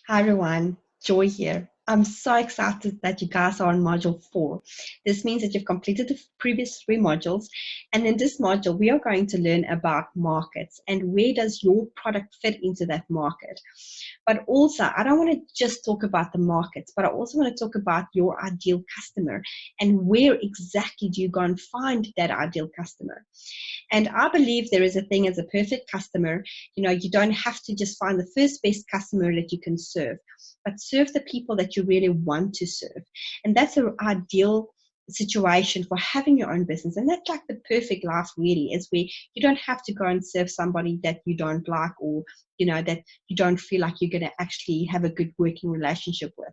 Hi everyone, Joy here. I'm so excited that you guys are on module 4. This means that you've completed the previous 3 modules, and in this module we are going to learn about markets and where does your product fit into that market. But also, I don't want to just talk about the markets, but I also want to talk about your ideal customer and where exactly do you go and find that ideal customer. And I believe there is a thing as a perfect customer. You don't have to just find the first best customer that you can serve, but serve the people that you really want to serve. And that's an ideal situation for having your own business. And that's like the perfect life really, is where you don't have to go and serve somebody that you don't like, or that you don't feel like you're going to actually have a good working relationship with.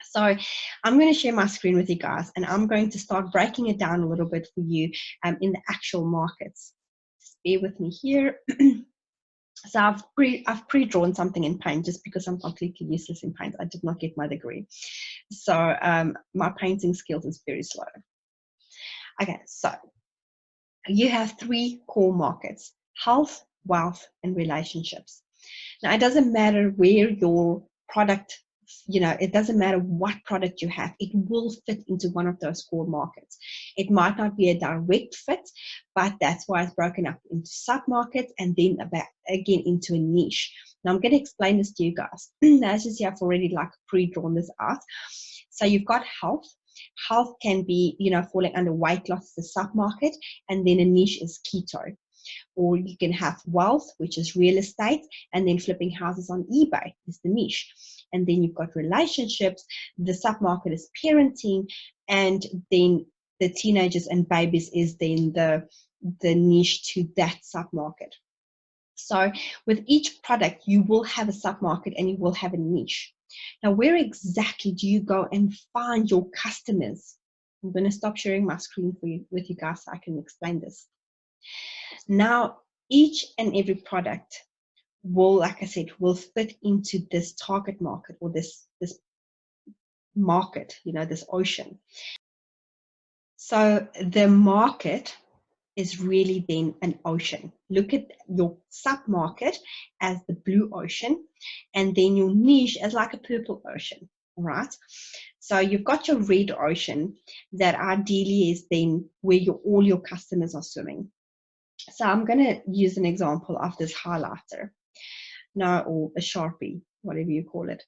So I'm going to share my screen with you guys, and I'm going to start breaking it down a little bit for you in the actual markets. Just bear with me here. So I've pre-drawn something in Paint just because I'm completely useless in Paint. I did not get my degree. So my painting skills is very slow. Okay, so you have 3 core markets: health, wealth, and relationships. Now, it doesn't matter where your product, it doesn't matter what product you have, it will fit into one of those core markets. It might not be a direct fit, but that's why it's broken up into submarkets and then again into a niche. Now, I'm going to explain this to you guys. As you see, I've already pre-drawn this out. So you've got health. Health can be, falling under weight loss, the submarket, and then a niche is keto. Or you can have wealth, which is real estate, and then flipping houses on eBay is the niche. And then you've got relationships, the submarket is parenting, and then the teenagers and babies is then the niche to that submarket. So with each product, you will have a submarket and you will have a niche. Now, where exactly do you go and find your customers? I'm going to stop sharing my screen with you guys so I can explain this. Now, each and every product will, like I said, will fit into this target market, or this market, this ocean. So the market is really then an ocean. Look at your submarket as the blue ocean, and then your niche as like a purple ocean, right? So you've got your red ocean that ideally is then where all your customers are swimming. So I'm going to use an example of this highlighter now, or a Sharpie, whatever you call it.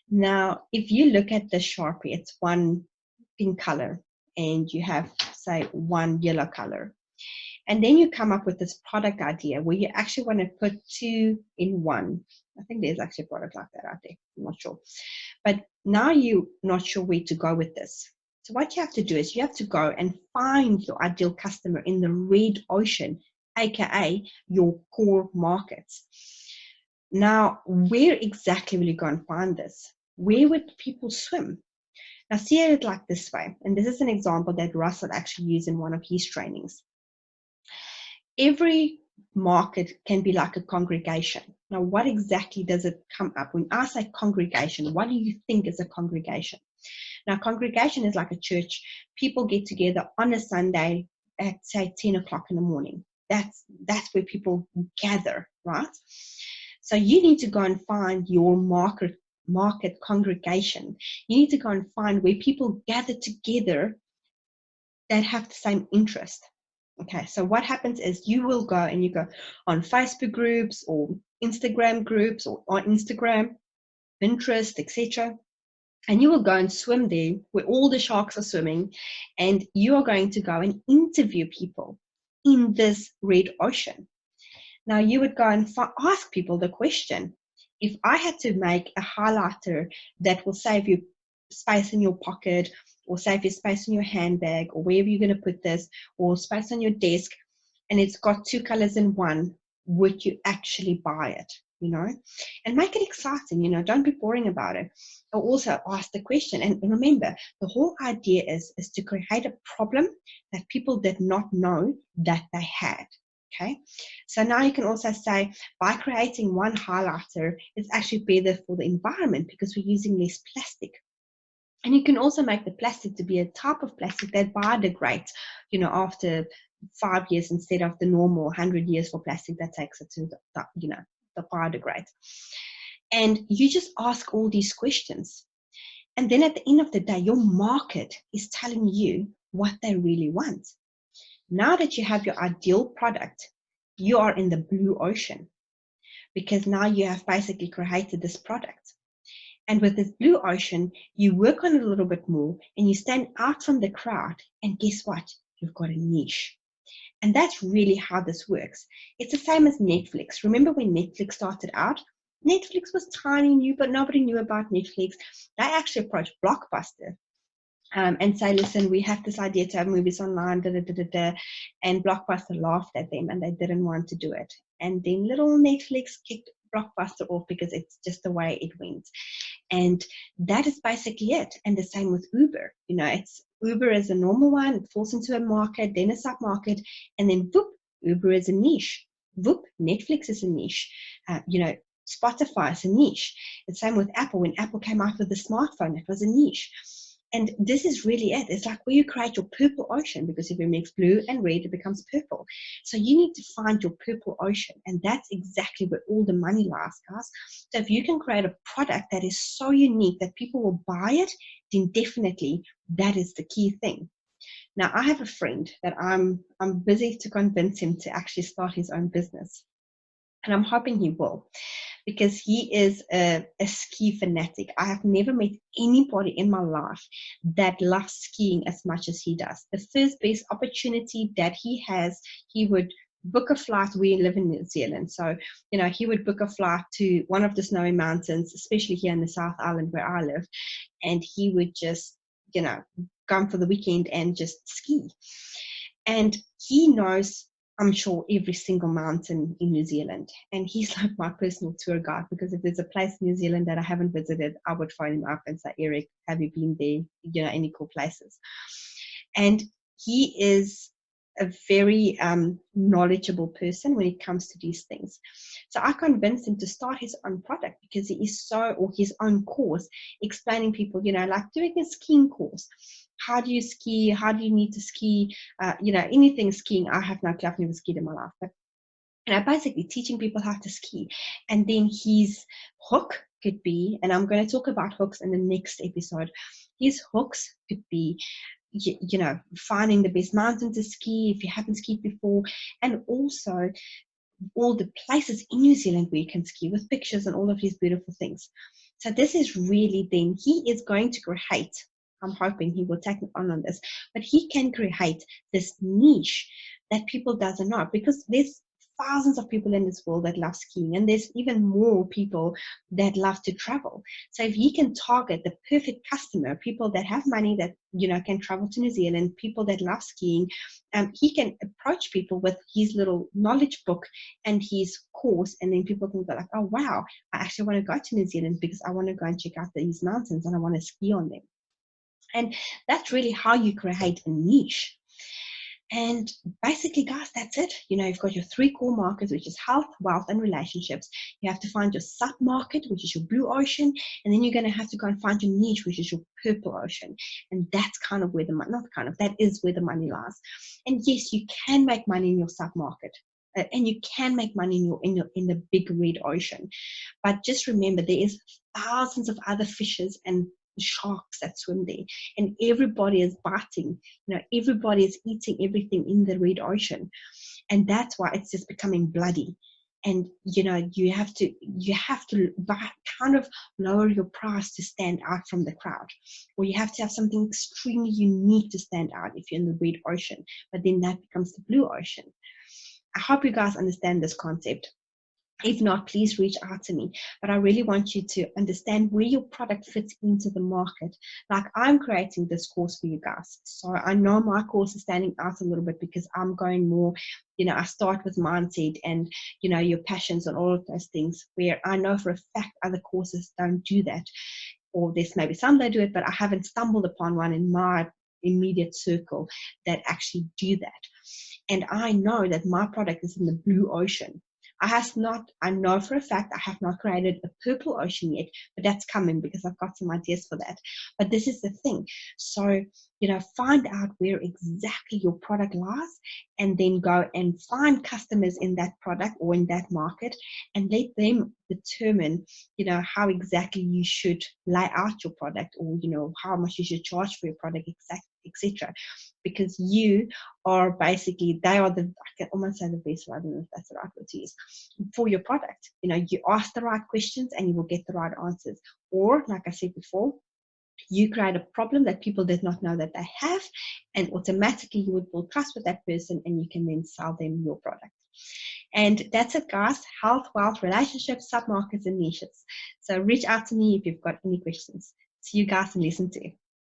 Now, if you look at the Sharpie, it's one pink color and you have, say, one yellow color. And then you come up with this product idea where you actually want to put 2 in 1. I think there's actually a product like that out there. I'm not sure. But now you're not sure where to go with this. So what you have to do is you have to go and find your ideal customer in the red ocean, aka your core markets. Now, where exactly will you go and find this? Where would people swim? Now, see it like this way, and this is an example that Russell actually used in one of his trainings. Every market can be like a congregation. Now, what exactly does it come up? When I say congregation, what do you think is a congregation? Now, congregation is like a church. People get together on a Sunday at, say, 10 o'clock in the morning. That's where people gather, right? So you need to go and find your market congregation. You need to go and find where people gather together that have the same interest. Okay, so what happens is you will go and you go on Facebook groups or Instagram groups, or on Instagram, Pinterest, etc. And you will go and swim there where all the sharks are swimming, and you are going to go and interview people in this red ocean. Now, you would go and ask people the question: if I had to make a highlighter that will save you space in your pocket, or save you space in your handbag, or wherever you're going to put this, or space on your desk, and it's got 2 colors in one, would you actually buy it? And make it exciting. Don't be boring about it. Or also ask the question. And remember, the whole idea is to create a problem that people did not know that they had. Okay, so now you can also say, by creating one highlighter, it's actually better for the environment because we're using less plastic. And you can also make the plastic to be a type of plastic that biodegrades, after 5 years instead of the normal 100 years for plastic that takes it to the biodegrade. And you just ask all these questions. And then at the end of the day, your market is telling you what they really want. Now that you have your ideal product, you are in the blue ocean, because now you have basically created this product. And with this blue ocean, you work on it a little bit more and you stand out from the crowd. And guess what? You've got a niche. And that's really how this works. It's the same as Netflix. Remember when Netflix started out? Netflix was tiny, new, but nobody knew about Netflix. They actually approached Blockbuster and say, listen, we have this idea to have movies online, da, da, da, da, da. And Blockbuster laughed at them and they didn't want to do it. And then little Netflix kicked Blockbuster off because it's just the way it went. And that is basically it. And the same with Uber. You know, it's Uber is a normal one, it falls into a market, then a submarket, and then whoop, Uber is a niche. Whoop, Netflix is a niche. You know, Spotify is a niche. The same with Apple. When Apple came out with the smartphone, it was a niche. And this is really it. It's like where you create your purple ocean, because if you mix blue and red, it becomes purple. So you need to find your purple ocean. And that's exactly where all the money lies, guys. So if you can create a product that is so unique that people will buy it, then definitely that is the key thing. Now, I have a friend that I'm busy to convince him to actually start his own business. And I'm hoping he will, because he is a ski fanatic. I have never met anybody in my life that loves skiing as much as he does. The first best opportunity that he has, he would book a flight. We live in New Zealand, so you know, he would book a flight to one of the snowy mountains, especially here in the South Island where I live, and he would just, you know, come for the weekend and just ski. And he knows, I'm sure, every single mountain in New Zealand. And he's like my personal tour guide, because if there's a place in New Zealand that I haven't visited, I would phone him up and say, Eric, have you been there? You know, any cool places? And he is a very knowledgeable person when it comes to these things. So I convinced him to start his own product, because he is or his own course, explaining people, you know, like doing a skiing course. How do you ski? How do you need to ski? You know, anything skiing. I have no clue. I've never skied in my life, but you know, basically teaching people how to ski. And then his hook could be, and I'm going to talk about hooks in the next episode. His hooks could be, you know, finding the best mountain to ski if you haven't skied before, and also all the places in New Zealand where you can ski, with pictures and all of these beautiful things. So this is really, then he is going to create, I'm hoping he will take me on this, but he can create this niche that people doesn't know, because there's thousands of people in this world that love skiing, and there's even more people that love to travel. So if he can target the perfect customer, people that have money, that, you know, can travel to New Zealand, people that love skiing, he can approach people with his little knowledge book and his course, and then people can go like, oh wow, I actually want to go to New Zealand because I want to go and check out these mountains and I want to ski on them. And that's really how you create a niche. And basically, guys, that's it. You know, you've got your 3 core markets, which is health, wealth, and relationships. You have to find your sub-market, which is your blue ocean. And then you're going to have to go and find your niche, which is your purple ocean. And that's kind of where that is where the money lies. And yes, you can make money in your sub-market. And you can make money in the big red ocean. But just remember, there is thousands of other fishes and sharks that swim there, and everybody is biting, you know, everybody is eating everything in the red ocean, and that's why it's just becoming bloody. And you know, you have to kind of lower your price to stand out from the crowd, or you have to have something extremely unique to stand out if you're in the red ocean, but then that becomes the blue ocean. I hope you guys understand this concept. If not, please reach out to me. But I really want you to understand where your product fits into the market. Like, I'm creating this course for you guys. So I know my course is standing out a little bit because I'm going more, you know, I start with mindset and, you know, your passions and all of those things, where I know for a fact other courses don't do that. Or there's maybe some that do it, but I haven't stumbled upon one in my immediate circle that actually do that. And I know that my product is in the blue ocean. I know for a fact I have not created a purple ocean yet, but that's coming because I've got some ideas for that. But this is the thing. So, find out where exactly your product lies, and then go and find customers in that product or in that market, and let them determine, how exactly you should lay out your product, or, how much you should charge for your product, etc. Because you are basically, they are I can almost say the best, I don't know if that's the right word to use, for your product. You ask the right questions and you will get the right answers. Or, like I said before, you create a problem that people did not know that they have, and automatically you would build trust with that person, and you can then sell them your product. And that's it, guys. Health, wealth, relationships, submarkets, and niches. So reach out to me if you've got any questions. See you guys in lesson 2.